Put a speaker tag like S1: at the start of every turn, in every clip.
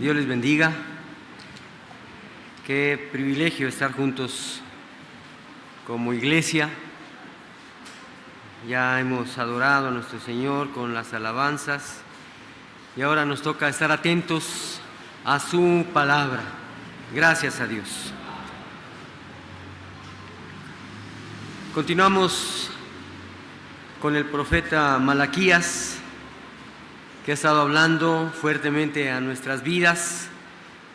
S1: Dios les bendiga. Qué privilegio estar juntos como iglesia. Ya hemos adorado a nuestro Señor con las alabanzas y ahora nos toca estar atentos a su palabra. Gracias a Dios. Continuamos con el profeta Malaquías, que ha estado hablando fuertemente a nuestras vidas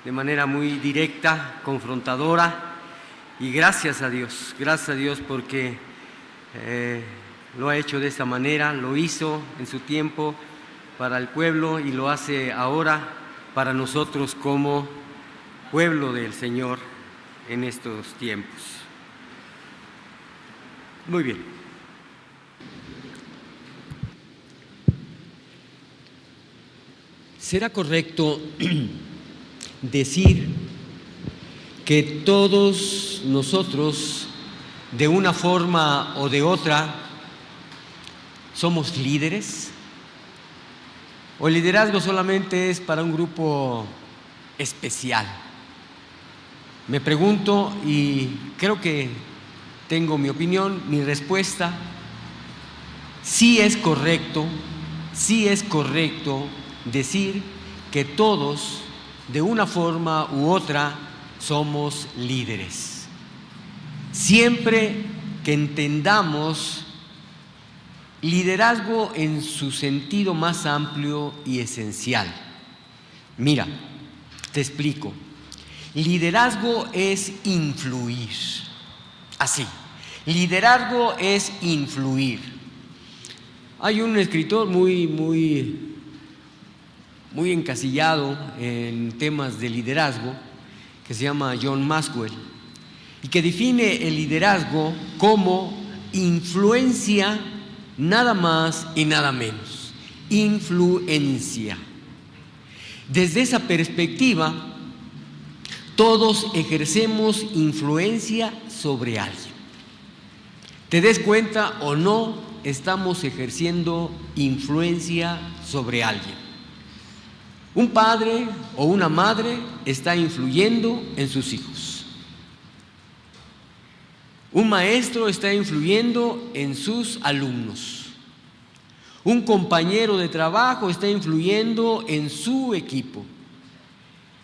S1: de manera muy directa, confrontadora, y gracias a Dios porque lo ha hecho de esta manera, lo hizo en su tiempo para el pueblo y lo hace ahora para nosotros como pueblo del Señor en estos tiempos. Muy bien. ¿Será correcto decir que todos nosotros, de una forma o de otra, somos líderes? ¿O el liderazgo solamente es para un grupo especial? Me pregunto y creo que tengo mi opinión, mi respuesta. Sí es correcto decir que todos, de una forma u otra, somos líderes. Siempre que entendamos liderazgo en su sentido más amplio y esencial. Mira, te explico. Liderazgo es influir. Así, liderazgo es influir. Hay un escritor muy encasillado en temas de liderazgo, que se llama John Maxwell, y que define el liderazgo como influencia, nada más y nada menos. Influencia. Desde esa perspectiva, todos ejercemos influencia sobre alguien. ¿Te des cuenta o no? Estamos ejerciendo influencia sobre alguien. Un padre o una madre está influyendo en sus hijos. Un maestro está influyendo en sus alumnos. Un compañero de trabajo está influyendo en su equipo.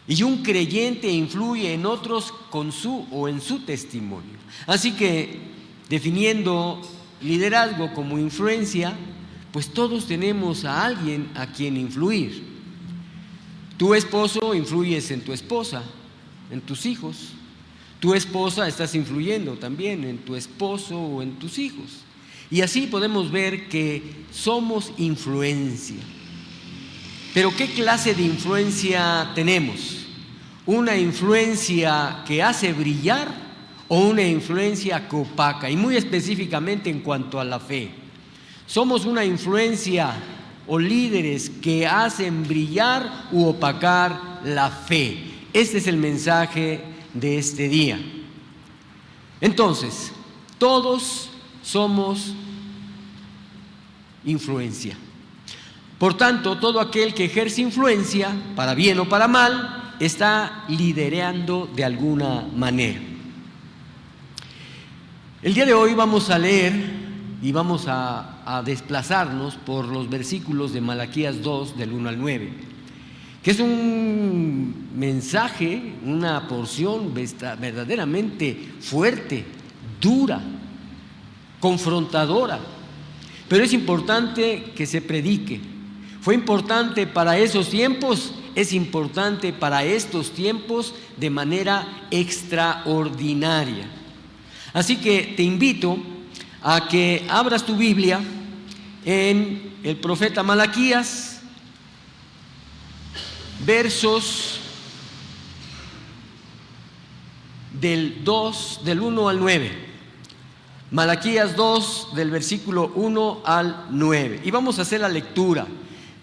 S1: Y un creyente influye en otros con su o en su testimonio. Así que, definiendo liderazgo como influencia, pues todos tenemos a alguien a quien influir. Tu esposo, influyes en tu esposa, en tus hijos. Tu esposa, estás influyendo también en tu esposo o en tus hijos. Y así podemos ver que somos influencia. Pero ¿qué clase de influencia tenemos? ¿Una influencia que hace brillar o una influencia que opaca? Y muy específicamente en cuanto a la fe. ¿Somos una influencia o líderes que hacen brillar u opacar la fe? Este es el mensaje de este día. Entonces, todos somos influencia. Por tanto, todo aquel que ejerce influencia, para bien o para mal, está liderando de alguna manera. El día de hoy vamos a leer y vamos a desplazarnos por los versículos de Malaquías 2, del 1 al 9, que es un mensaje, una porción verdaderamente fuerte, dura, confrontadora, pero es importante que se predique. Fue importante para esos tiempos, es importante para estos tiempos de manera extraordinaria. Así que te invito a que abras tu Biblia en el profeta Malaquías, versos del 1 al 9. Malaquías 2, del versículo 1 al 9. Y vamos a hacer la lectura.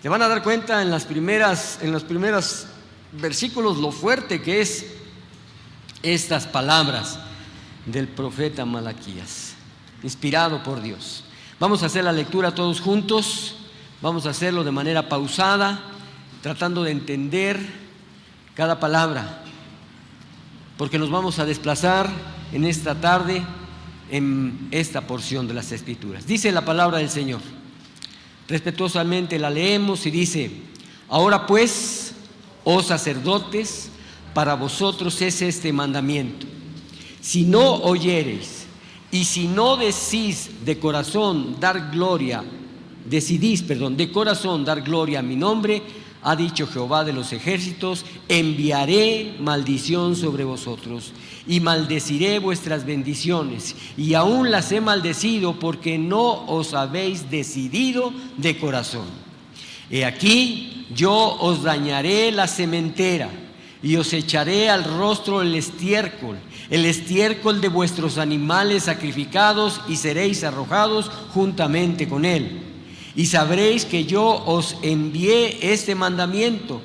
S1: Te van a dar cuenta en los primeros versículos lo fuerte que es estas palabras del profeta Malaquías, inspirado por Dios. Vamos a hacer la lectura todos juntos, vamos a hacerlo de manera pausada, tratando de entender cada palabra, porque nos vamos a desplazar en esta tarde en esta porción de las Escrituras. Dice la palabra del Señor, respetuosamente la leemos y dice: ahora pues, oh sacerdotes, para vosotros es este mandamiento: si no oyereis y si no decidís de corazón dar gloria a mi nombre, ha dicho Jehová de los ejércitos, enviaré maldición sobre vosotros y maldeciré vuestras bendiciones, y aún las he maldecido porque no os habéis decidido de corazón. He aquí, yo os dañaré la sementera y os echaré al rostro el estiércol de vuestros animales sacrificados, y seréis arrojados juntamente con él. Y sabréis que yo os envié este mandamiento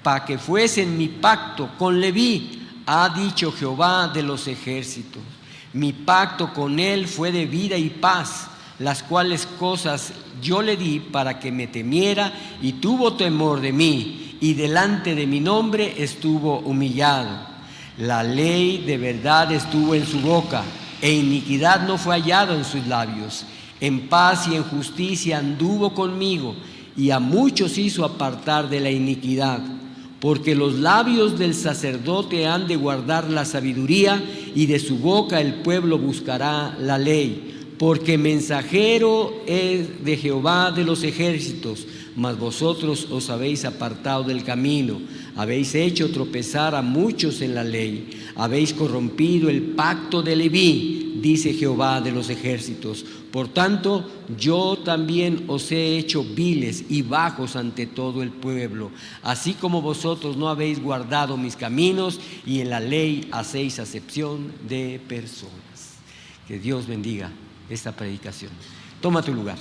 S1: para que fuese en mi pacto con Leví, ha dicho Jehová de los ejércitos. Mi pacto con él fue de vida y paz, las cuales cosas yo le di para que me temiera, y tuvo temor de mí, y delante de mi nombre estuvo humillado. La ley de verdad estuvo en su boca, e iniquidad no fue hallado en sus labios. En paz y en justicia anduvo conmigo, y a muchos hizo apartar de la iniquidad. Porque los labios del sacerdote han de guardar la sabiduría, y de su boca el pueblo buscará la ley. Porque mensajero es de Jehová de los ejércitos, mas vosotros os habéis apartado del camino, habéis hecho tropezar a muchos en la ley, habéis corrompido el pacto de Leví, dice Jehová de los ejércitos. Por tanto, yo también os he hecho viles y bajos ante todo el pueblo, así como vosotros no habéis guardado mis caminos, y en la ley hacéis acepción de personas. Que Dios bendiga esta predicación. Toma tu lugar.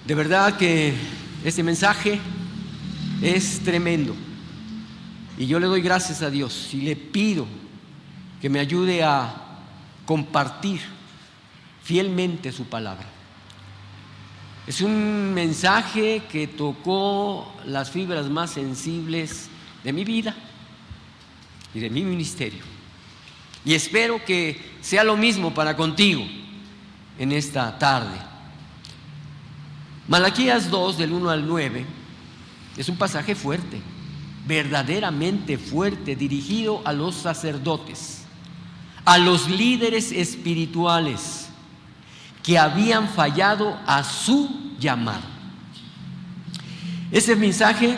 S1: De verdad que este mensaje es tremendo, y yo le doy gracias a Dios y le pido que me ayude a compartir fielmente su palabra. Es un mensaje que tocó las fibras más sensibles de mi vida y de mi ministerio, y espero que sea lo mismo para contigo en esta tarde. Malaquías 2, del 1 al 9, es un pasaje fuerte, verdaderamente fuerte, dirigido a los sacerdotes, a los líderes espirituales que habían fallado a su llamado. Ese mensaje,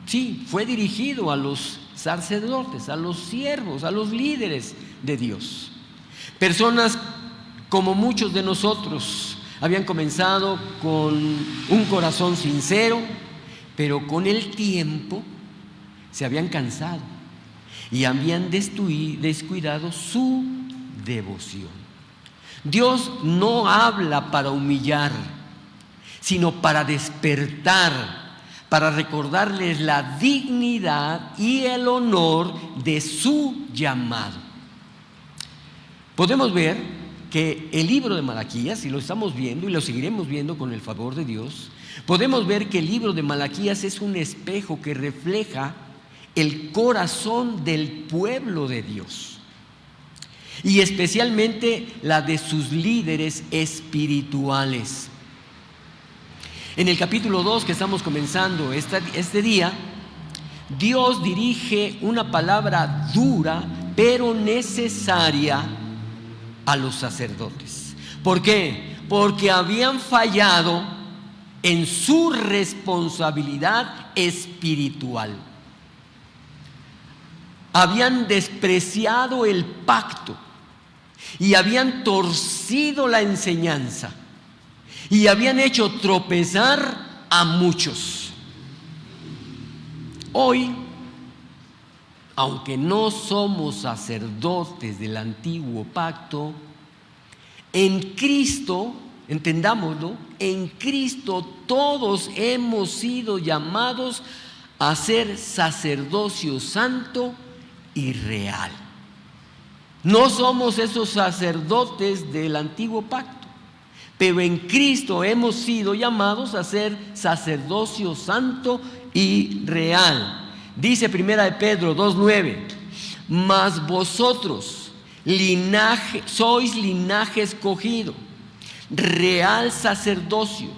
S1: sí, fue dirigido a los sacerdotes, a los siervos, a los líderes de Dios. Personas como muchos de nosotros habían comenzado con un corazón sincero, pero con el tiempo se habían cansado y habían descuidado su devoción. Dios no habla para humillar, sino para despertar, para recordarles la dignidad y el honor de su llamado. Podemos ver que el libro de Malaquías, y lo estamos viendo y lo seguiremos viendo con el favor de Dios, podemos ver que el libro de Malaquías es un espejo que refleja el corazón del pueblo de Dios, y especialmente la de sus líderes espirituales. En el capítulo 2 que estamos comenzando este día, Dios dirige una palabra dura pero necesaria a los sacerdotes. ¿Por qué? Porque habían fallado en su responsabilidad espiritual. Habían despreciado el pacto y habían torcido la enseñanza y habían hecho tropezar a muchos. Hoy, aunque no somos sacerdotes del antiguo pacto, en Cristo, entendámoslo, en Cristo todos hemos sido llamados a ser sacerdocio santo y real. No somos esos sacerdotes del antiguo pacto, pero en Cristo hemos sido llamados a ser sacerdocio santo y real. Dice Primera de Pedro 2:9: mas vosotros sois linaje escogido, real sacerdocio,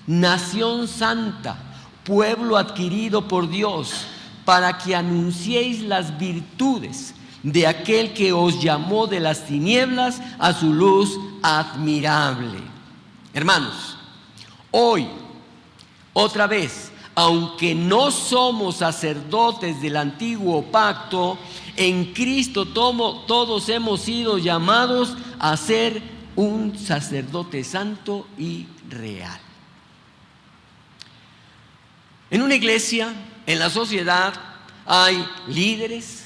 S1: nación santa, pueblo adquirido por Dios, para que anunciéis las virtudes de aquel que os llamó de las tinieblas a su luz admirable. Hermanos, hoy, otra vez, aunque no somos sacerdotes del antiguo pacto, en Cristo todos hemos sido llamados a ser un sacerdote santo y real. En una iglesia, en la sociedad, hay líderes,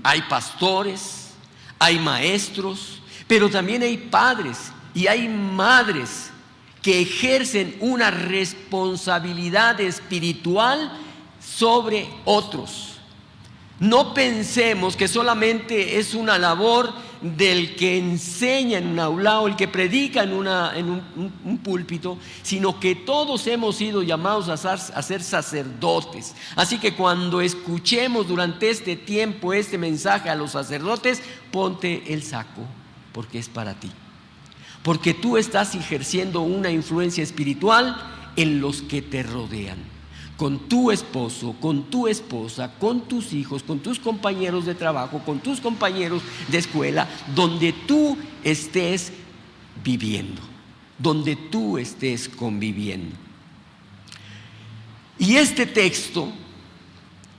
S1: hay pastores, hay maestros, pero también hay padres y hay madres que ejercen una responsabilidad espiritual sobre otros. No pensemos que solamente es una labor del que enseña en un aula o el que predica en un púlpito, sino que todos hemos sido llamados a ser sacerdotes. Así que cuando escuchemos durante este tiempo este mensaje a los sacerdotes, ponte el saco, porque es para ti. Porque tú estás ejerciendo una influencia espiritual en los que te rodean. Con tu esposo, con tu esposa, con tus hijos, con tus compañeros de trabajo, con tus compañeros de escuela, donde tú estés viviendo, donde tú estés conviviendo. Y este texto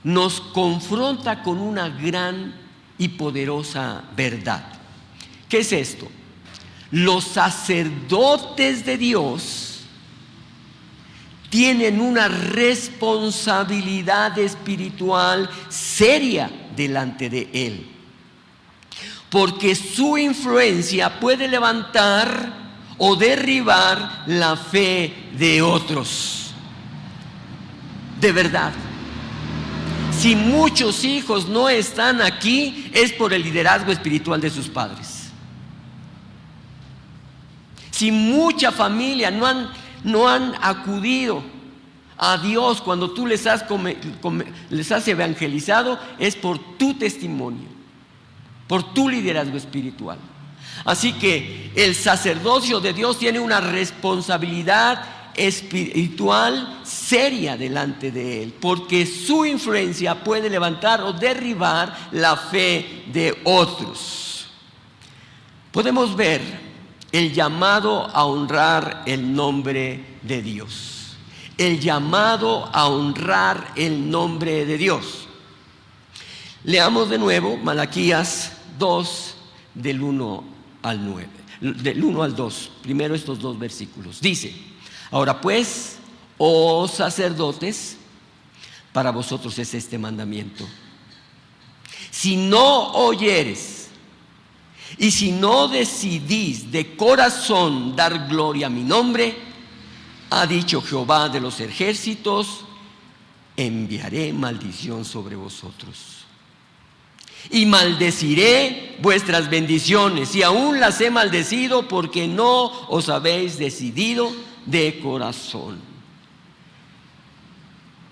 S1: nos confronta con una gran y poderosa verdad. ¿Qué es esto? Los sacerdotes de Dios tienen una responsabilidad espiritual seria delante de Él, porque su influencia puede levantar o derribar la fe de otros. De verdad, si muchos hijos no están aquí, es por el liderazgo espiritual de sus padres. Si mucha familia no han acudido a Dios cuando tú les has evangelizado, es por tu testimonio, por tu liderazgo espiritual. Así que el sacerdocio de Dios tiene una responsabilidad espiritual seria delante de Él, porque su influencia puede levantar o derribar la fe de otros. Podemos ver el llamado a honrar el nombre de Dios. El llamado a honrar el nombre de Dios. Leamos de nuevo Malaquías 2, del 1 al 9. Del 1 al 2. Primero estos dos versículos. Dice: ahora pues, oh sacerdotes, para vosotros es este mandamiento. Si no oyeres, y si no decidís de corazón dar gloria a mi nombre, ha dicho Jehová de los ejércitos, enviaré maldición sobre vosotros. Y maldeciré vuestras bendiciones, y aún las he maldecido porque no os habéis decidido de corazón.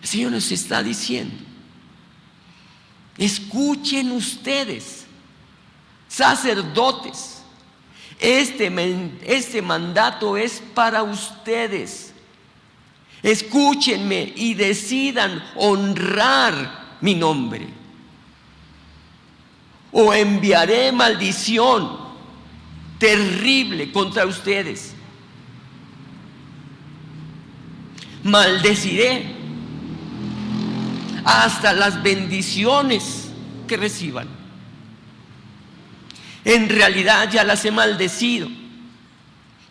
S1: El Señor nos está diciendo: escuchen ustedes, sacerdotes, este mandato es para ustedes. Escúchenme y decidan honrar mi nombre, o enviaré maldición terrible contra ustedes. Maldeciré hasta las bendiciones que reciban. En realidad ya las he maldecido,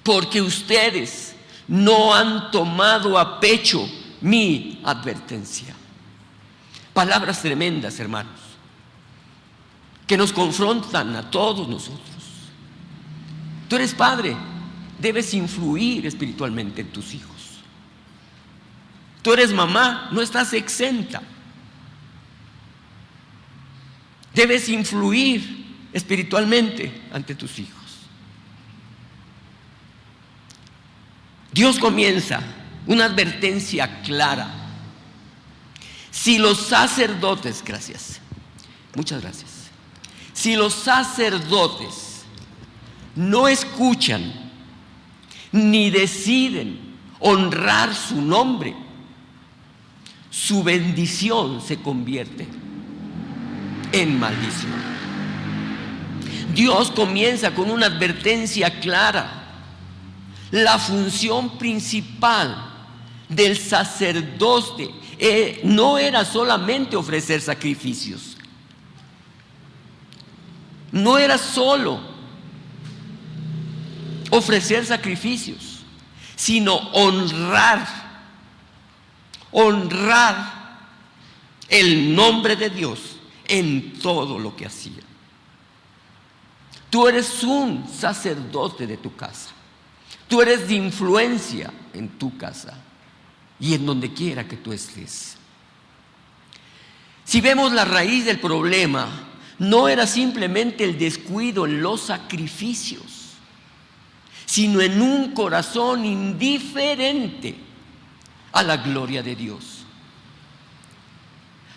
S1: porque ustedes no han tomado a pecho mi advertencia. Palabras tremendas, hermanos, que nos confrontan a todos nosotros. Tú eres padre, debes influir espiritualmente en tus hijos. Tú eres mamá, no estás exenta. Debes influir espiritualmente ante tus hijos. Dios comienza una advertencia clara. Si los sacerdotes, gracias, muchas gracias, si los sacerdotes no escuchan ni deciden honrar su nombre, su bendición se convierte en maldición. Dios comienza con una advertencia clara. La función principal del sacerdote no era solamente ofrecer sacrificios, no era solo ofrecer sacrificios, sino honrar el nombre de Dios en todo lo que hacía. Tú eres un sacerdote de tu casa. Tú eres de influencia en tu casa y en donde quiera que tú estés. Si vemos la raíz del problema, no era simplemente el descuido en los sacrificios, sino en un corazón indiferente a la gloria de Dios.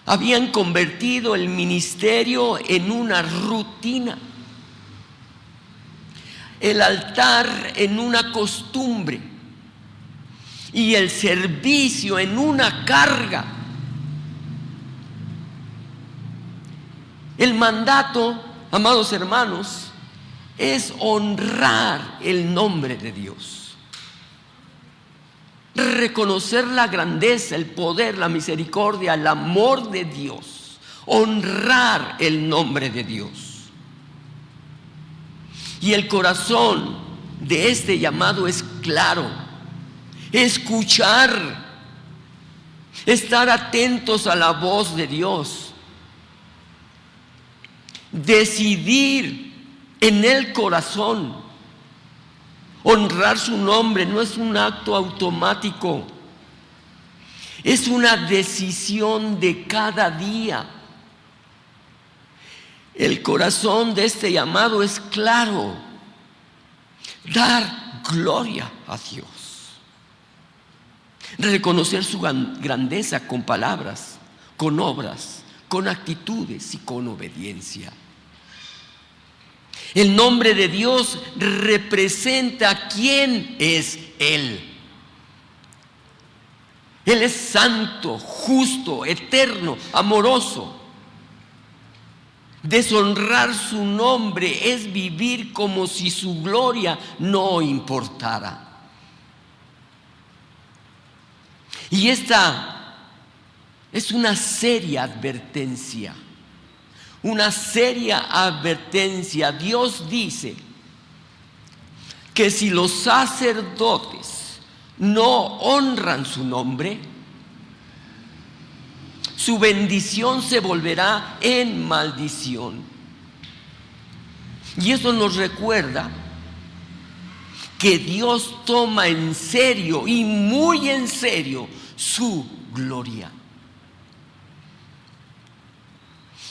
S1: Habían convertido el ministerio en una rutina, el altar en una costumbre y el servicio en una carga. El mandato, amados hermanos, es honrar el nombre de Dios, reconocer la grandeza, el poder, la misericordia, el amor de Dios, honrar el nombre de Dios. Y el corazón de este llamado es claro: escuchar, estar atentos a la voz de Dios, decidir en el corazón. Honrar su nombre no es un acto automático, es una decisión de cada día. El corazón de este llamado es claro: dar gloria a Dios, reconocer su grandeza con palabras, con obras, con actitudes y con obediencia. El nombre de Dios representa quién es Él. Él es santo, justo, eterno, amoroso. Deshonrar su nombre es vivir como si su gloria no importara. Y esta es una seria advertencia. Una seria advertencia. Dios dice que si los sacerdotes no honran su nombre, su bendición se volverá en maldición. Y eso nos recuerda que Dios toma en serio y muy en serio su gloria.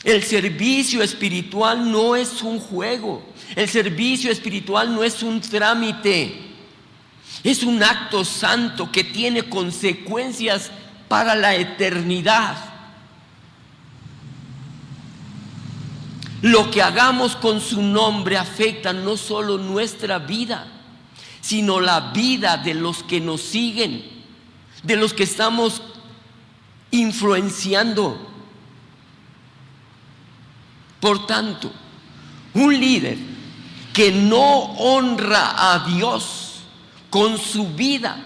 S1: El servicio espiritual no es un juego. El servicio espiritual no es un trámite. Es un acto santo que tiene consecuencias para la eternidad. Lo que hagamos con su nombre afecta no solo nuestra vida, sino la vida de los que nos siguen, de los que estamos influenciando. Por tanto, un líder que no honra a Dios con su vida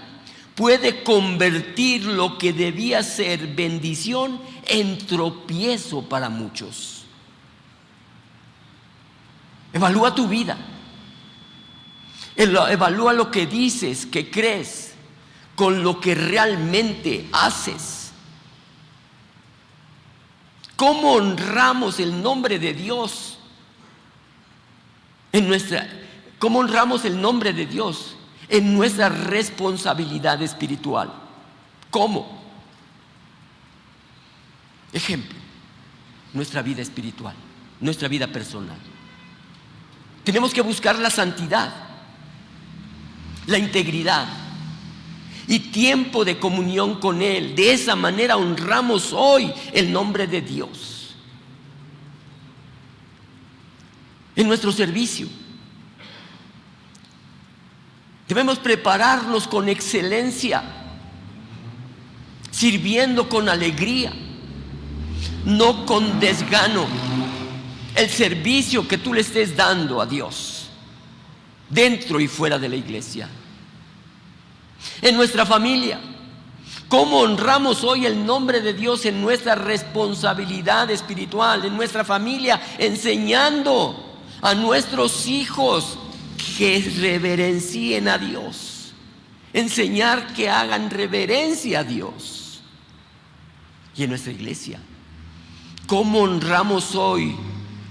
S1: puede convertir lo que debía ser bendición en tropiezo para muchos. Evalúa tu vida. Evalúa lo que dices, que crees, con lo que realmente haces. ¿Cómo honramos el nombre de Dios cómo honramos el nombre de Dios en nuestra responsabilidad espiritual? ¿Cómo? Ejemplo, nuestra vida espiritual, nuestra vida personal. Tenemos que buscar la santidad, la integridad y tiempo de comunión con Él. De esa manera honramos hoy el nombre de Dios. En nuestro servicio debemos prepararnos con excelencia, sirviendo con alegría, no con desgano, el servicio que tú le estés dando a Dios, dentro y fuera de la iglesia. En nuestra familia, ¿cómo honramos hoy el nombre de Dios en nuestra responsabilidad espiritual, en nuestra familia, enseñando a nuestros hijos que reverencien a Dios, enseñar que hagan reverencia a Dios? Y en nuestra iglesia, ¿cómo honramos hoy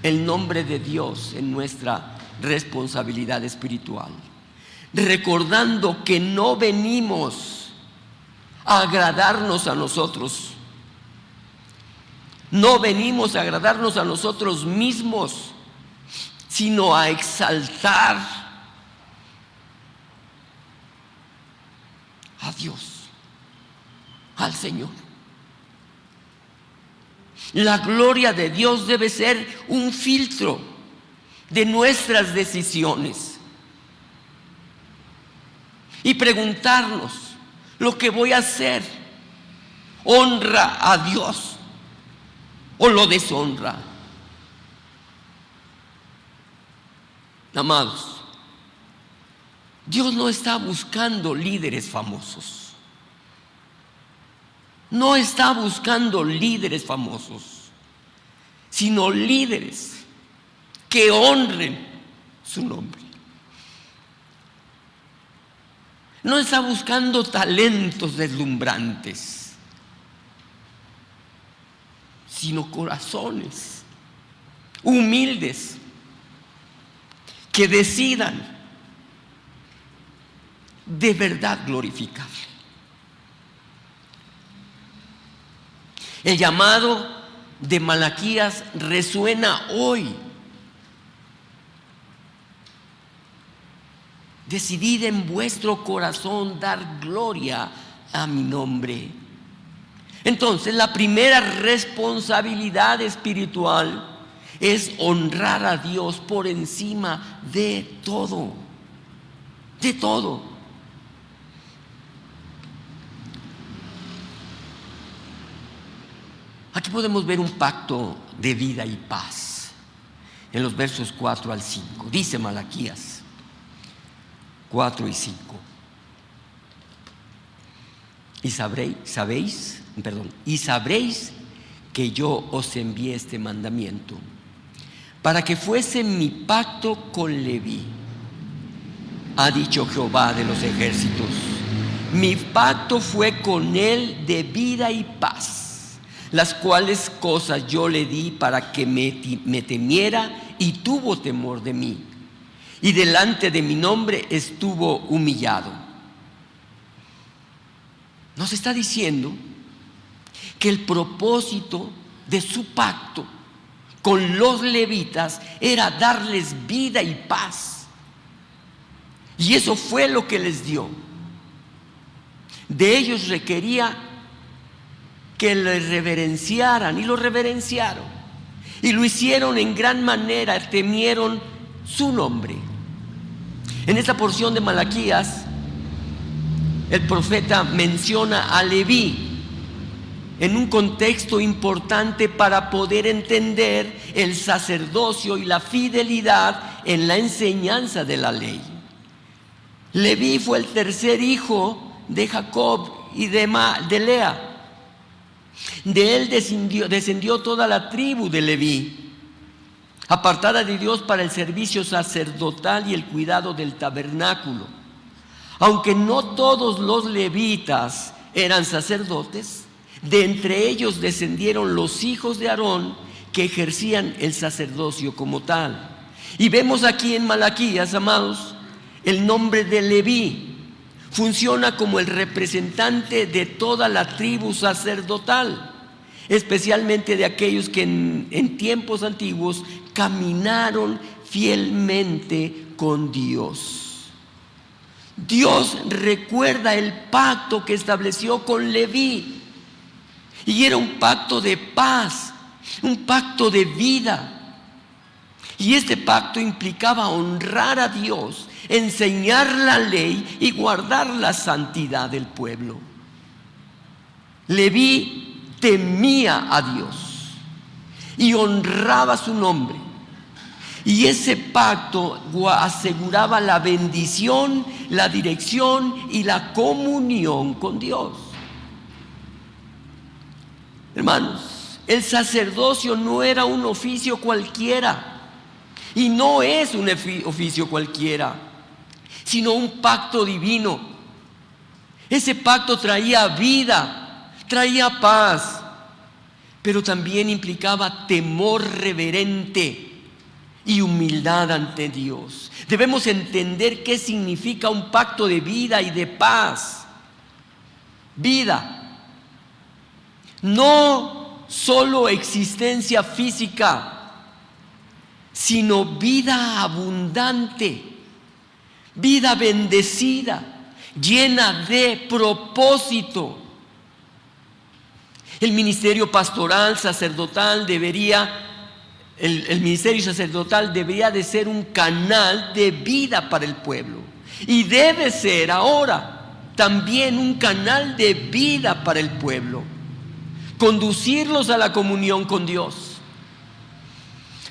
S1: el nombre de Dios en nuestra responsabilidad espiritual? Recordando que no venimos a agradarnos a nosotros, no venimos a agradarnos a nosotros mismos, sino a exaltar a Dios, al Señor. La gloria de Dios debe ser un filtro de nuestras decisiones. Y preguntarnos, ¿lo que voy a hacer honra a Dios o lo deshonra? Amados, Dios no está buscando líderes famosos. No está buscando líderes famosos, sino líderes que honren su nombre. No está buscando talentos deslumbrantes, sino corazones humildes que decidan de verdad glorificarle. El llamado de Malaquías resuena hoy. Decidid en vuestro corazón dar gloria a mi nombre. Entonces, la primera responsabilidad espiritual es honrar a Dios por encima de todo. De todo. Aquí podemos ver un pacto de vida y paz en los versos 4 al 5. Dice Malaquías 4 y 5. Y sabréis que yo os envié este mandamiento para que fuese mi pacto con Leví, ha dicho Jehová de los ejércitos. Mi pacto fue con él de vida y paz, las cuales cosas yo le di para que me temiera, y tuvo temor de mí, y delante de mi nombre estuvo humillado. Nos está diciendo que el propósito de su pacto con los levitas era darles vida y paz, y eso fue lo que les dio. De ellos requería que le reverenciaran, y lo reverenciaron, y lo hicieron en gran manera, temieron su nombre. En esta porción de Malaquías, el profeta menciona a Leví en un contexto importante para poder entender el sacerdocio y la fidelidad en la enseñanza de la ley. Leví fue el tercer hijo de Jacob y de Lea. De él descendió toda la tribu de Leví, apartada de Dios para el servicio sacerdotal y el cuidado del tabernáculo. Aunque no todos los levitas eran sacerdotes, de entre ellos descendieron los hijos de Aarón que ejercían el sacerdocio como tal. Y vemos aquí en Malaquías, amados, el nombre de Leví funciona como el representante de toda la tribu sacerdotal, especialmente de aquellos que en tiempos antiguos caminaron fielmente con Dios. Dios recuerda el pacto que estableció con Leví. Y era un pacto de paz, un pacto de vida. Y este pacto implicaba honrar a Dios, enseñar la ley y guardar la santidad del pueblo. Leví temía a Dios y honraba su nombre. Y ese pacto aseguraba la bendición, la dirección y la comunión con Dios. Hermanos, el sacerdocio no era un oficio cualquiera. Y no es un oficio cualquiera, sino un pacto divino. Ese pacto traía vida, traía paz, pero también implicaba temor reverente y humildad ante Dios. Debemos entender qué significa un pacto de vida y de paz. Vida, no solo existencia física, sino vida abundante, vida bendecida, llena de propósito. El ministerio pastoral, sacerdotal el ministerio sacerdotal debería de ser un canal de vida para el pueblo. Y debe ser ahora también un canal de vida para el pueblo. Conducirlos a la comunión con Dios,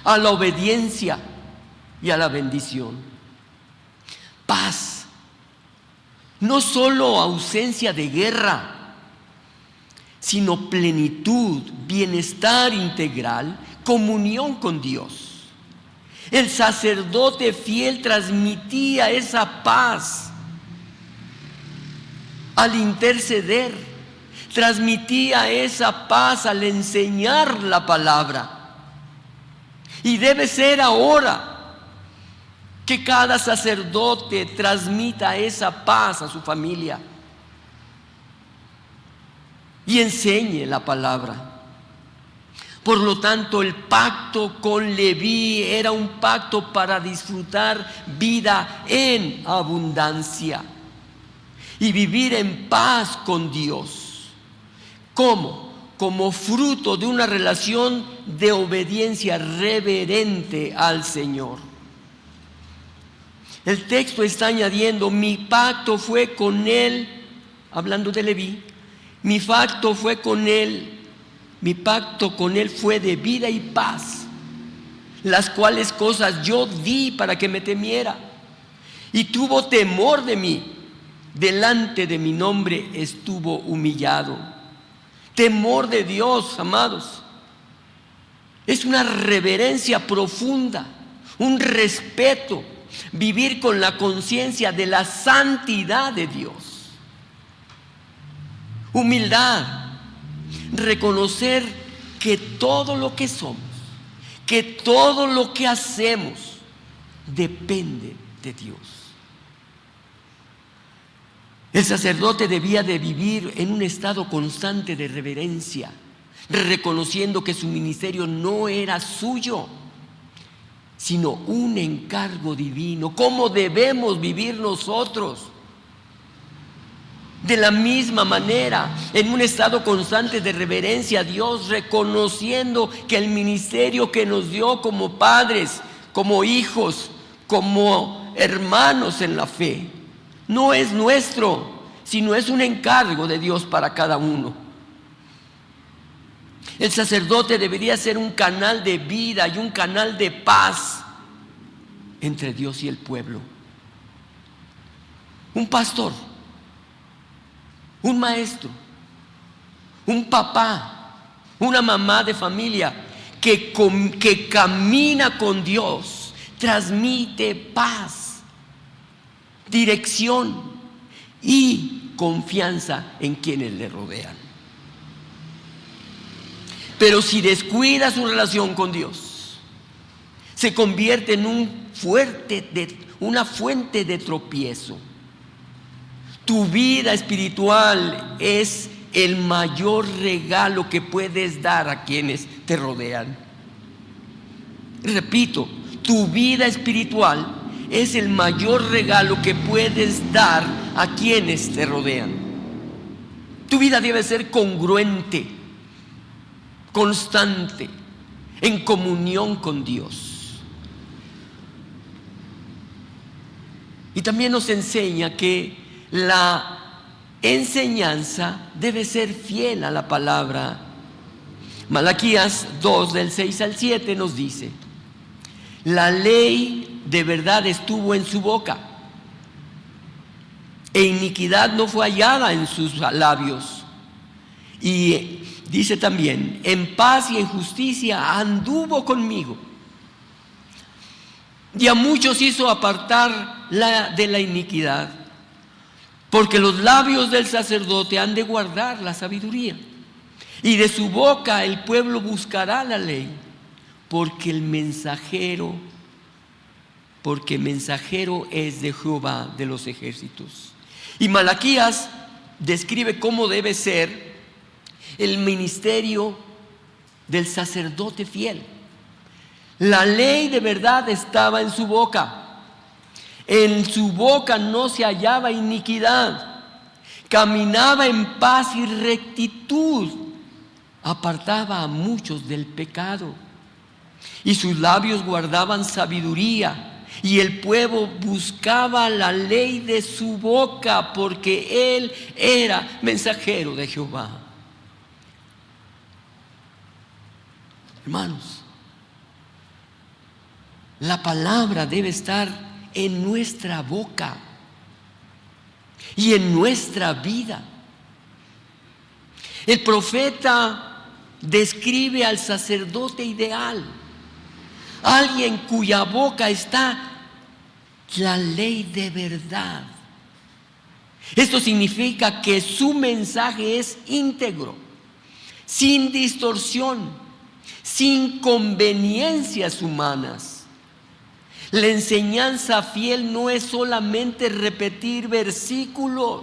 S1: a la obediencia y a la bendición. Paz, no solo ausencia de guerra, sino plenitud, bienestar integral, comunión con Dios. El sacerdote fiel transmitía esa paz al interceder, transmitía esa paz al enseñar la palabra. Y debe ser ahora que cada sacerdote transmita esa paz a su familia y enseñe la palabra. Por lo tanto, el pacto con Leví era un pacto para disfrutar vida en abundancia y vivir en paz con Dios. ¿Cómo? Como fruto de una relación de obediencia reverente al Señor. El texto está añadiendo: mi pacto fue con él, hablando de Leví, mi pacto con él fue de vida y paz, las cuales cosas yo di para que me temiera, y tuvo temor de mí, delante de mi nombre estuvo humillado. Temor de Dios, amados, es una reverencia profunda, un respeto, vivir con la conciencia de la santidad de Dios. Humildad, reconocer que todo lo que somos, que todo lo que hacemos depende de Dios. El sacerdote debía de vivir en un estado constante de reverencia, reconociendo que su ministerio no era suyo, sino un encargo divino. ¿Cómo debemos vivir nosotros? De la misma manera, en un estado constante de reverencia a Dios, reconociendo que el ministerio que nos dio como padres, como hijos, como hermanos en la fe, no es nuestro, sino es un encargo de Dios para cada uno. El sacerdote debería ser un canal de vida y un canal de paz entre Dios y el pueblo. Un pastor, un maestro, un papá, una mamá de familia que camina con Dios, transmite paz, dirección y confianza en quienes le rodean. Pero si descuida su relación con Dios, se convierte en una fuente de tropiezo. Tu vida espiritual es el mayor regalo que puedes dar a quienes te rodean. Repito, tu vida espiritual es el mayor regalo que puedes dar a quienes te rodean. Tu vida debe ser congruente, constante, en comunión con Dios. Y también nos enseña que la enseñanza debe ser fiel a la palabra. Malaquías 2, del 6 al 7 nos dice: la ley de verdad estuvo en su boca, e iniquidad no fue hallada en sus labios. Y dice también: en paz y en justicia anduvo conmigo. Y a muchos hizo apartar de la iniquidad, porque los labios del sacerdote han de guardar la sabiduría, y de su boca el pueblo buscará la ley, porque mensajero es de Jehová de los ejércitos. Y Malaquías describe cómo debe ser el ministerio del sacerdote fiel. La ley de verdad estaba en su boca. En su boca no se hallaba iniquidad. Caminaba en paz y rectitud. Apartaba a muchos del pecado. Y sus labios guardaban sabiduría. Y el pueblo buscaba la ley de su boca, porque él era mensajero de Jehová. Hermanos, la palabra debe estar en nuestra boca y en nuestra vida. El profeta describe al sacerdote ideal, alguien cuya boca está la ley de verdad. Esto significa que su mensaje es íntegro, sin distorsión, sin conveniencias humanas. La enseñanza fiel no es solamente repetir versículos,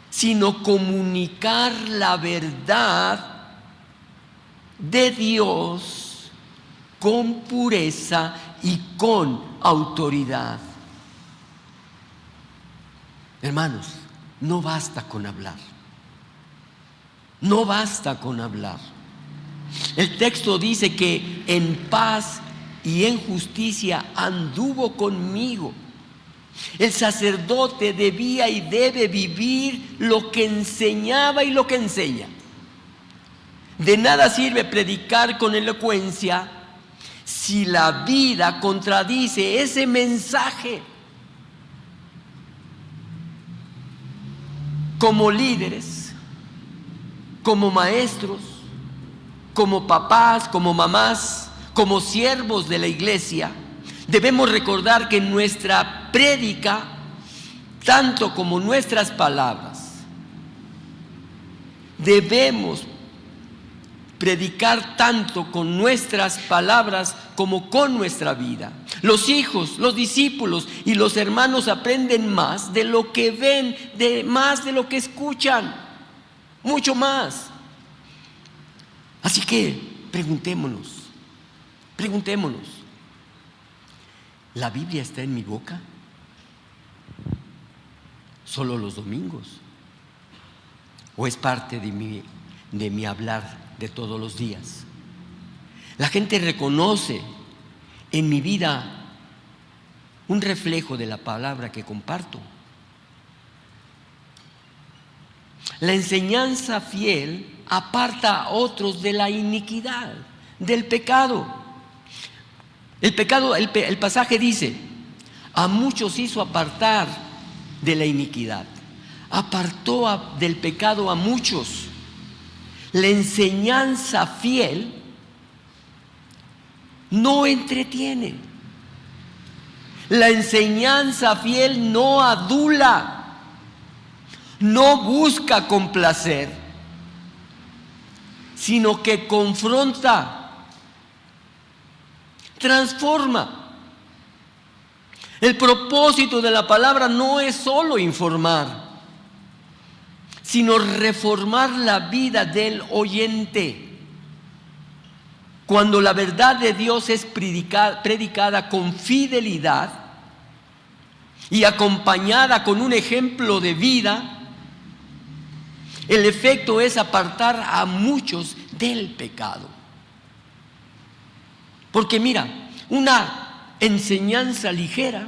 S1: sino comunicar la verdad de Dios con pureza y con autoridad. Hermanos, no basta con hablar. No basta con hablar. El texto dice que en paz y en justicia anduvo conmigo. El sacerdote debía y debe vivir lo que enseñaba y lo que enseña. De nada sirve predicar con elocuencia si la vida contradice ese mensaje. Como líderes, como maestros, como papás, como mamás, como siervos de la iglesia, debemos recordar que nuestra prédica, tanto como nuestras palabras, debemos predicar tanto con nuestras palabras como con nuestra vida. Los hijos, los discípulos y los hermanos aprenden más de lo que ven, más de lo que escuchan, mucho más. Así que preguntémonos, ¿la Biblia está en mi boca? ¿Solo los domingos? ¿O es parte de mi hablar de todos los días? La gente reconoce en mi vida un reflejo de la palabra que comparto. La enseñanza fiel aparta a otros de la iniquidad, del pecado. El pasaje dice: a muchos hizo apartar de la iniquidad. Apartó del pecado a muchos. La enseñanza fiel no entretiene. La enseñanza fiel no adula, no busca complacer, sino que confronta, transforma. El propósito de la palabra no es solo informar, sino reformar la vida del oyente. cuando la verdad de Dios es predicada con fidelidad y acompañada con un ejemplo de vida, el efecto es apartar a muchos del pecado. Porque mira, una enseñanza ligera,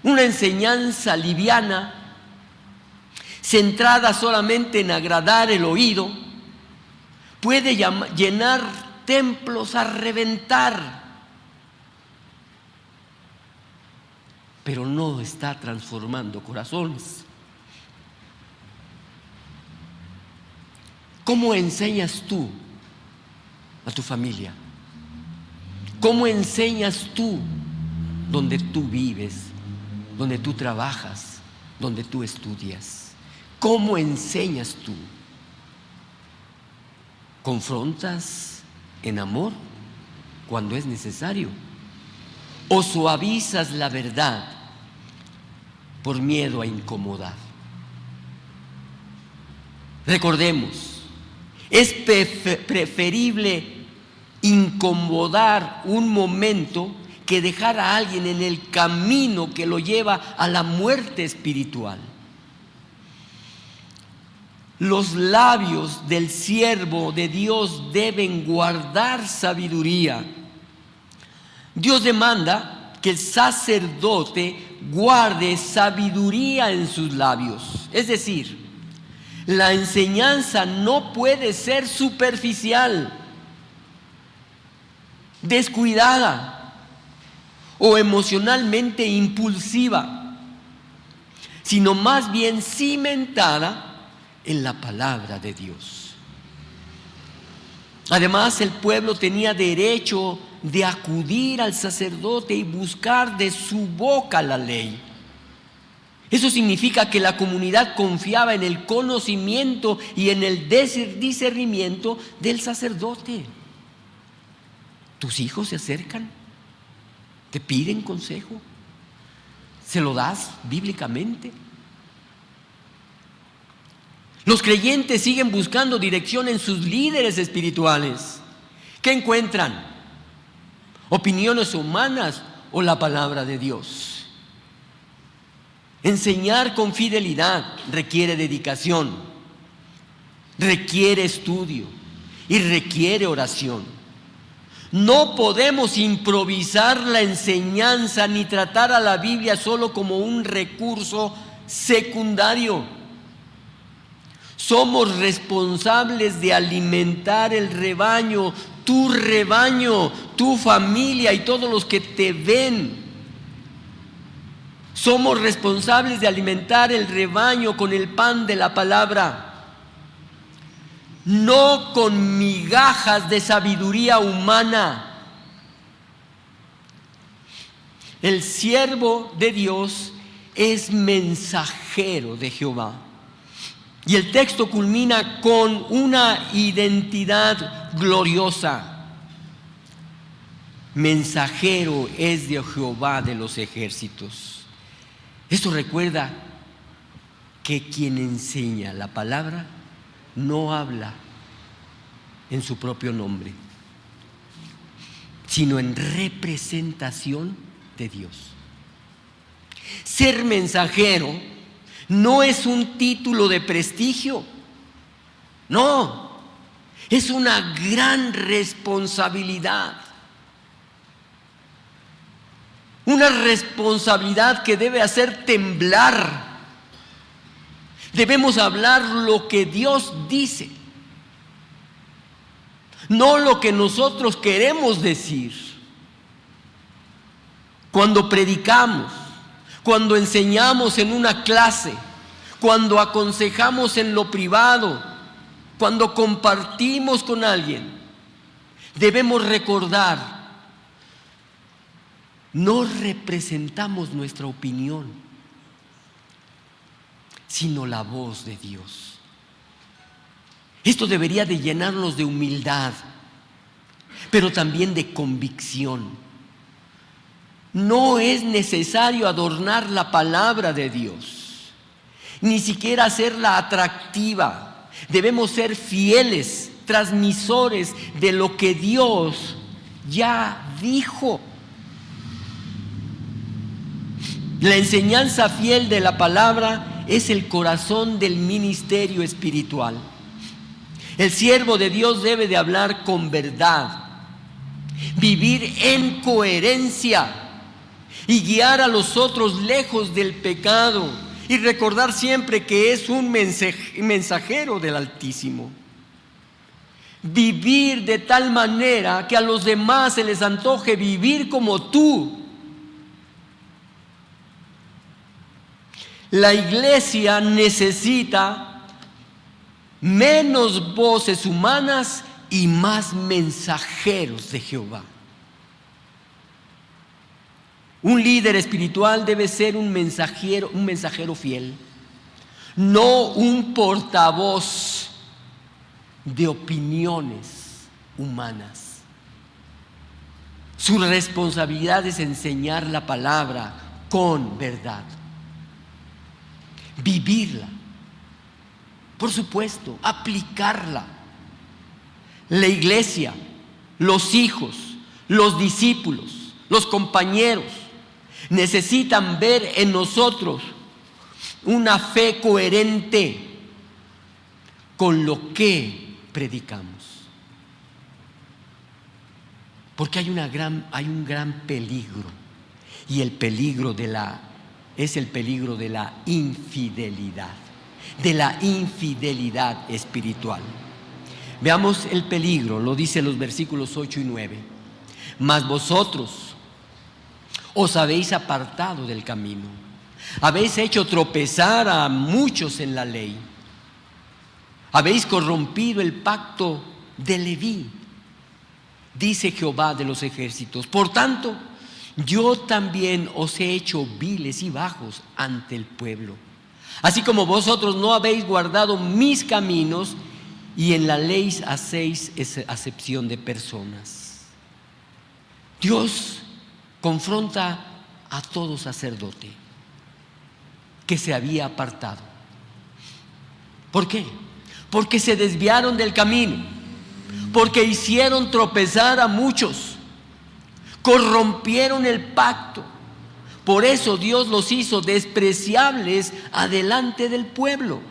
S1: una enseñanza liviana, centrada solamente en agradar el oído, puede llenar templos a reventar, pero no está transformando corazones. ¿Cómo enseñas tú a tu familia? ¿Cómo enseñas tú donde tú vives, donde tú trabajas, donde tú estudias? ¿Cómo enseñas tú? ¿Confrontas en amor cuando es necesario? ¿O suavizas la verdad por miedo a incomodar? Recordemos, es preferible incomodar un momento que dejar a alguien en el camino que lo lleva a la muerte espiritual. Los labios del siervo de Dios deben guardar sabiduría. Dios demanda que el sacerdote guarde sabiduría en sus labios. Es decir, la enseñanza no puede ser superficial, descuidada o emocionalmente impulsiva, sino más bien cimentada en la palabra de Dios. Además, el pueblo tenía derecho de acudir al sacerdote y buscar de su boca la ley. Eso significa que la comunidad confiaba en el conocimiento y en el discernimiento del sacerdote. ¿Tus hijos se acercan? ¿Te piden consejo? ¿Se lo das bíblicamente? Los creyentes siguen buscando dirección en sus líderes espirituales. ¿Qué encuentran? ¿Opiniones humanas o la palabra de Dios? Enseñar con fidelidad requiere dedicación, requiere estudio y requiere oración. No podemos improvisar la enseñanza ni tratar a la Biblia solo como un recurso secundario. Somos responsables de alimentar el rebaño, tu familia y todos los que te ven. Somos responsables de alimentar el rebaño con el pan de la palabra, no con migajas de sabiduría humana. El siervo de Dios es mensajero de Jehová. Y el texto culmina con una identidad gloriosa. Mensajero es de Jehová de los ejércitos. Esto recuerda que quien enseña la palabra no habla en su propio nombre, sino en representación de Dios. Ser mensajero no es un título de prestigio, no, es una gran responsabilidad. Una responsabilidad que debe hacer temblar. Debemos hablar lo que Dios dice, no lo que nosotros queremos decir. Cuando predicamos, cuando enseñamos en una clase, cuando aconsejamos en lo privado, cuando compartimos con alguien, debemos recordar: no representamos nuestra opinión, sino la voz de Dios. Esto debería de llenarnos de humildad, pero también de convicción. No es necesario adornar la palabra de Dios, ni siquiera hacerla atractiva. Debemos ser fieles transmisores de lo que Dios ya dijo. La enseñanza fiel de la palabra es el corazón del ministerio espiritual. El siervo de Dios debe de hablar con verdad, vivir en coherencia y guiar a los otros lejos del pecado y recordar siempre que es un mensajero del Altísimo. Vivir de tal manera que a los demás se les antoje vivir como tú. La iglesia necesita menos voces humanas y más mensajeros de Jehová. Un líder espiritual debe ser un mensajero fiel, no un portavoz de opiniones humanas. Su responsabilidad es enseñar la palabra con verdad, vivirla, por supuesto, aplicarla. La iglesia, los hijos, los discípulos, los compañeros necesitan ver en nosotros una fe coherente con lo que predicamos. Porque hay un gran peligro, y el peligro es el peligro de la infidelidad espiritual. Veamos el peligro, lo dice los versículos 8 y 9. Mas vosotros os habéis apartado del camino, habéis hecho tropezar a muchos en la ley, habéis corrompido el pacto de Leví, dice Jehová de los ejércitos. Por tanto, yo también os he hecho viles y bajos ante el pueblo, así como vosotros no habéis guardado mis caminos, y en la ley hacéis acepción de personas. Dios confronta a todo sacerdote que se había apartado. ¿Por qué? Porque se desviaron del camino, porque hicieron tropezar a muchos, corrompieron el pacto. Por eso Dios los hizo despreciables adelante del pueblo.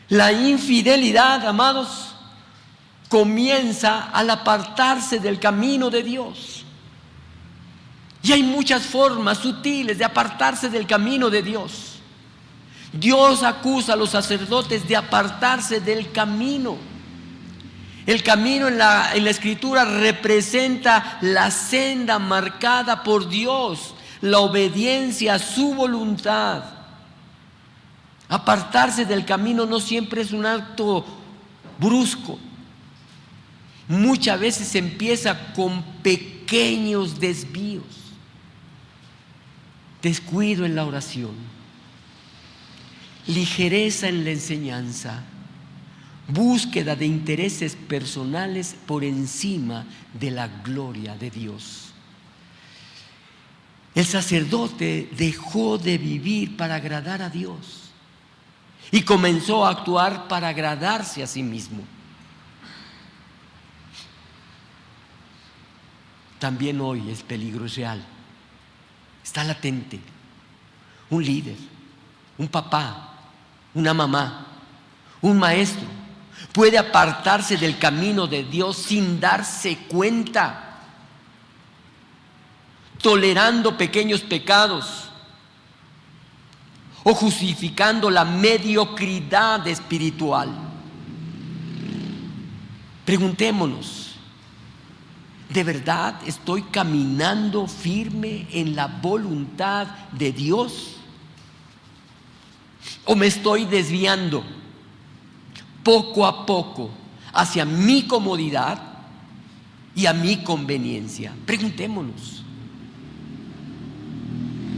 S1: La infidelidad, amados, comienza al apartarse del camino de Dios. Y hay muchas formas sutiles de apartarse del camino de Dios. Dios acusa a los sacerdotes de apartarse del camino. El camino en la Escritura representa la senda marcada por Dios, la obediencia a su voluntad. Apartarse del camino no siempre es un acto brusco. Muchas veces se empieza con pequeños desvíos, descuido en la oración, ligereza en la enseñanza, búsqueda de intereses personales por encima de la gloria de Dios. El sacerdote dejó de vivir para agradar a Dios y comenzó a actuar para agradarse a sí mismo. También hoy el peligro es real, está latente. Un líder, un papá, una mamá, un maestro puede apartarse del camino de Dios sin darse cuenta, tolerando pequeños pecados o justificando la mediocridad espiritual. Preguntémonos, ¿de verdad estoy caminando firme en la voluntad de Dios? ¿O me estoy desviando poco a poco hacia mi comodidad y a mi conveniencia? Preguntémonos.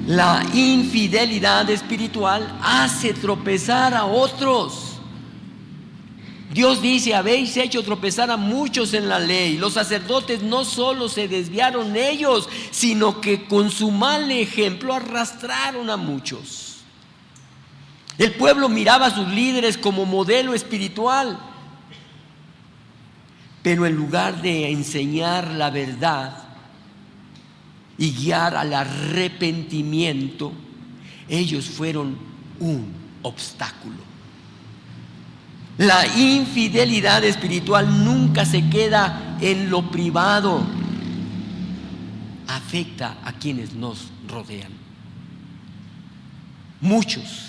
S1: La infidelidad espiritual hace tropezar a otros. Dios dice: habéis hecho tropezar a muchos en la ley. Los sacerdotes no solo se desviaron ellos, sino que con su mal ejemplo arrastraron a muchos. El pueblo miraba a sus líderes como modelo espiritual, Pero en lugar de enseñar la verdad y guiar al arrepentimiento, ellos fueron un obstáculo. La infidelidad espiritual nunca se queda en lo privado, afecta a quienes nos rodean. Muchos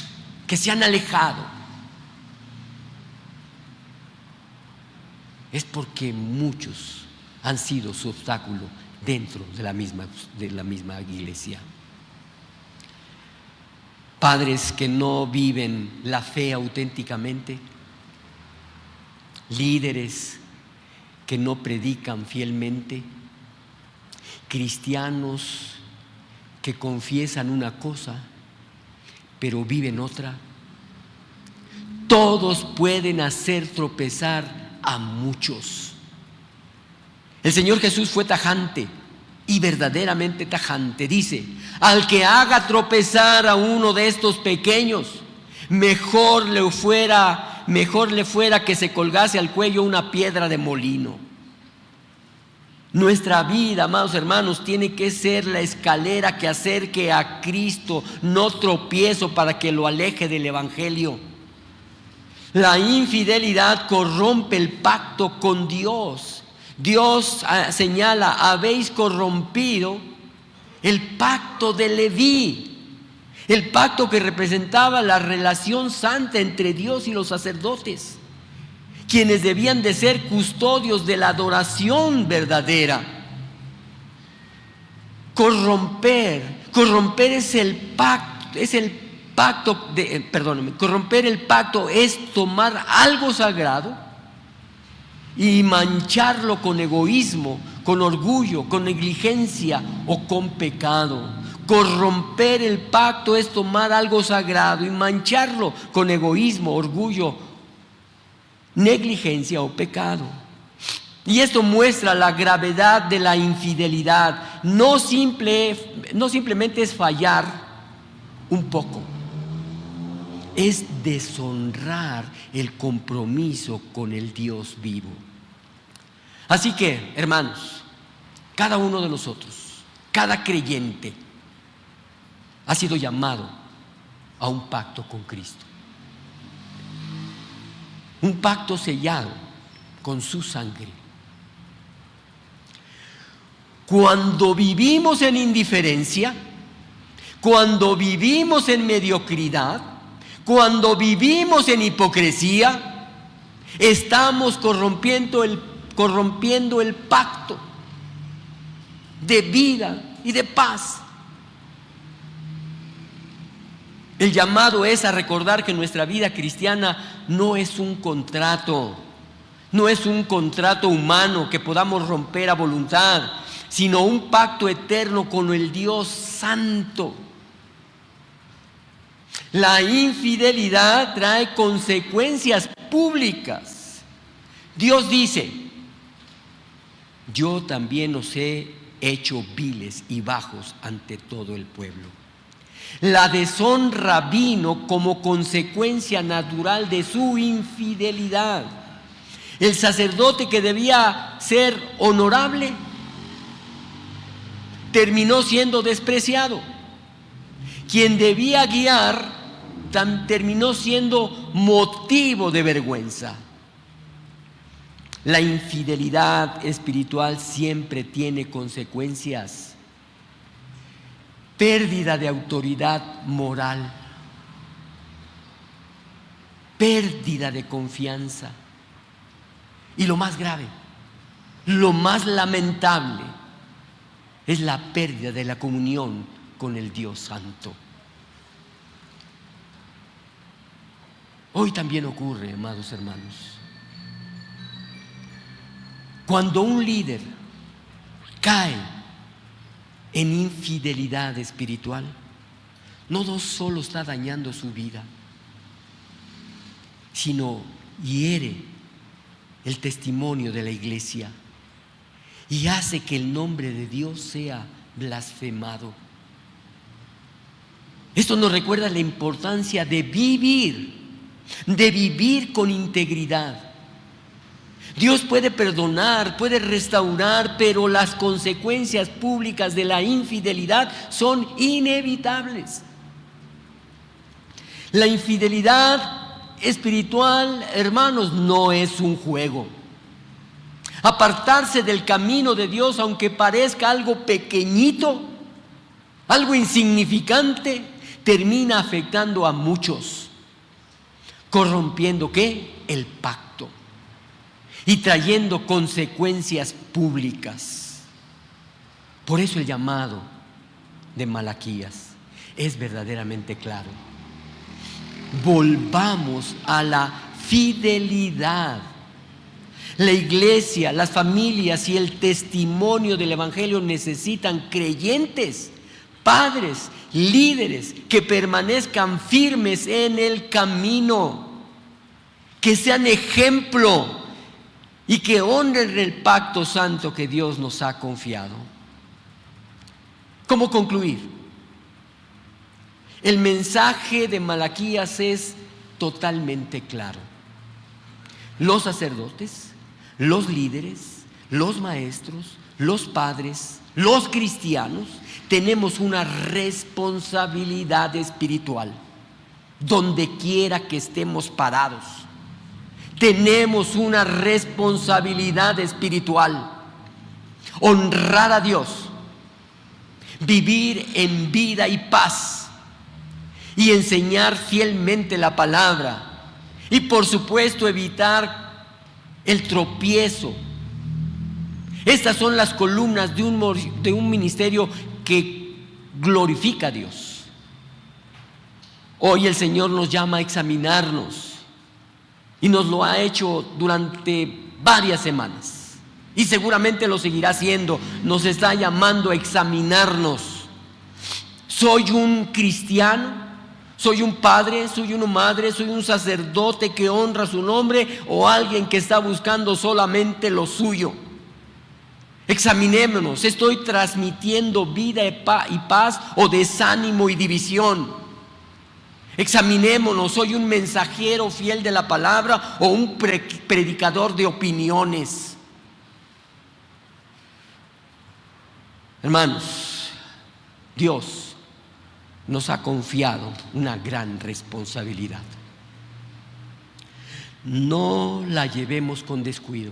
S1: que se han alejado es porque muchos han sido su obstáculo dentro de la misma iglesia. Padres que no viven la fe auténticamente, líderes que no predican fielmente, cristianos que confiesan una cosa pero viven otra. Todos pueden hacer tropezar a muchos. El Señor Jesús fue tajante y verdaderamente tajante. Dice: al que haga tropezar a uno de estos pequeños, mejor le fuera que se colgase al cuello una piedra de molino. Nuestra vida, amados hermanos, tiene que ser la escalera que acerque a Cristo, no tropiezo para que lo aleje del Evangelio. La infidelidad corrompe el pacto con Dios. Dios señala: habéis corrompido el pacto de Leví, el pacto que representaba la relación santa entre Dios y los sacerdotes, quienes debían de ser custodios de la adoración verdadera. Corromper es el pacto, corromper el pacto es tomar algo sagrado y mancharlo con egoísmo, con orgullo, con negligencia o con pecado. Corromper el pacto es tomar algo sagrado y mancharlo con egoísmo, orgullo, negligencia o pecado. Y esto muestra la gravedad de la infidelidad. No simplemente es fallar un poco, es deshonrar el compromiso con el Dios vivo. Así que, hermanos, cada uno de nosotros, cada creyente, ha sido llamado a un pacto con Cristo. Un pacto sellado con su sangre. Cuando vivimos en indiferencia, cuando vivimos en mediocridad, cuando vivimos en hipocresía, estamos corrompiendo el pacto de vida y de paz. El llamado es a recordar que nuestra vida cristiana no es un contrato, no es un contrato humano que podamos romper a voluntad, sino un pacto eterno con el Dios Santo. La infidelidad trae consecuencias públicas. Dios dice: yo también os he hecho viles y bajos ante todo el pueblo. La deshonra vino como consecuencia natural de su infidelidad. El sacerdote que debía ser honorable terminó siendo despreciado. Quien debía guiar terminó siendo motivo de vergüenza. La infidelidad espiritual siempre tiene consecuencias. Pérdida de autoridad moral, pérdida de confianza y lo más grave, lo más lamentable es la pérdida de la comunión con el Dios Santo. Hoy también ocurre, amados hermanos, cuando un líder cae en infidelidad espiritual, no solo está dañando su vida, sino hiere el testimonio de la iglesia y hace que el nombre de Dios sea blasfemado. Esto nos recuerda la importancia de vivir con integridad. Dios puede perdonar, puede restaurar, pero las consecuencias públicas de la infidelidad son inevitables. La infidelidad espiritual, hermanos, no es un juego. Apartarse del camino de Dios, aunque parezca algo pequeñito, algo insignificante, termina afectando a muchos, corrompiendo ¿qué? El pacto y trayendo consecuencias públicas. Por eso el llamado de Malaquías es verdaderamente claro. Volvamos a la fidelidad. La iglesia, las familias y el testimonio del Evangelio necesitan creyentes, padres, líderes que permanezcan firmes en el camino, que sean ejemplo y que honren el pacto santo que Dios nos ha confiado. ¿Cómo concluir? El mensaje de Malaquías es totalmente claro. Los sacerdotes, los líderes, los maestros, los padres, los cristianos, tenemos una responsabilidad espiritual, donde quiera que estemos parados. Tenemos una responsabilidad espiritual: honrar a Dios, vivir en vida y paz, y enseñar fielmente la palabra, y por supuesto evitar el tropiezo. Estas son las columnas de un ministerio que glorifica a Dios. Hoy el Señor nos llama a examinarnos, y nos lo ha hecho durante varias semanas, y seguramente lo seguirá haciendo. Nos está llamando a examinarnos. ¿Soy un cristiano? ¿Soy un padre? ¿Soy una madre? ¿Soy un sacerdote que honra su nombre? ¿O alguien que está buscando solamente lo suyo? Examinémonos. ¿Estoy transmitiendo vida y paz, o desánimo y división? Examinémonos. ¿Soy un mensajero fiel de la palabra o un predicador de opiniones? Hermanos, Dios nos ha confiado una gran responsabilidad. No la llevemos con descuido,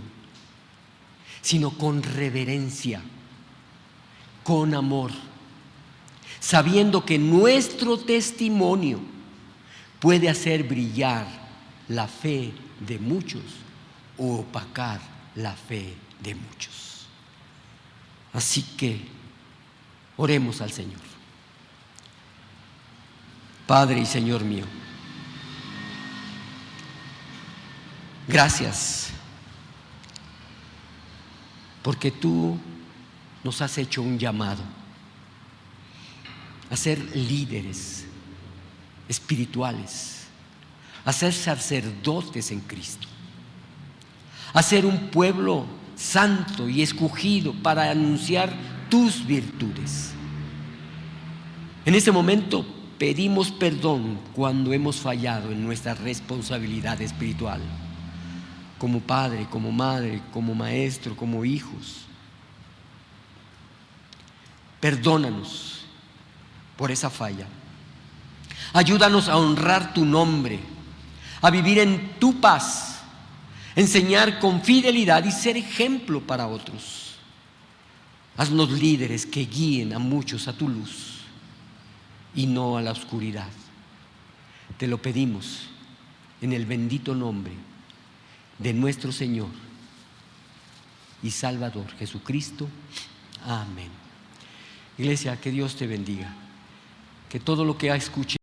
S1: sino con reverencia, con amor, sabiendo que nuestro testimonio puede hacer brillar la fe de muchos o opacar la fe de muchos. Así que oremos al Señor. Padre y Señor mío, gracias, porque tú nos has hecho un llamado a ser líderes espirituales, a ser sacerdotes en Cristo, a ser un pueblo santo y escogido para anunciar tus virtudes. En este momento pedimos perdón cuando hemos fallado en nuestra responsabilidad espiritual, como padre, como madre, como maestro, como hijos. Perdónanos por esa falla. Ayúdanos a honrar tu nombre, a vivir en tu paz, enseñar con fidelidad y ser ejemplo para otros. Haznos líderes que guíen a muchos a tu luz y no a la oscuridad. Te lo pedimos en el bendito nombre de nuestro Señor y Salvador Jesucristo. Amén. Iglesia, que Dios te bendiga. Que todo lo que ha escuchado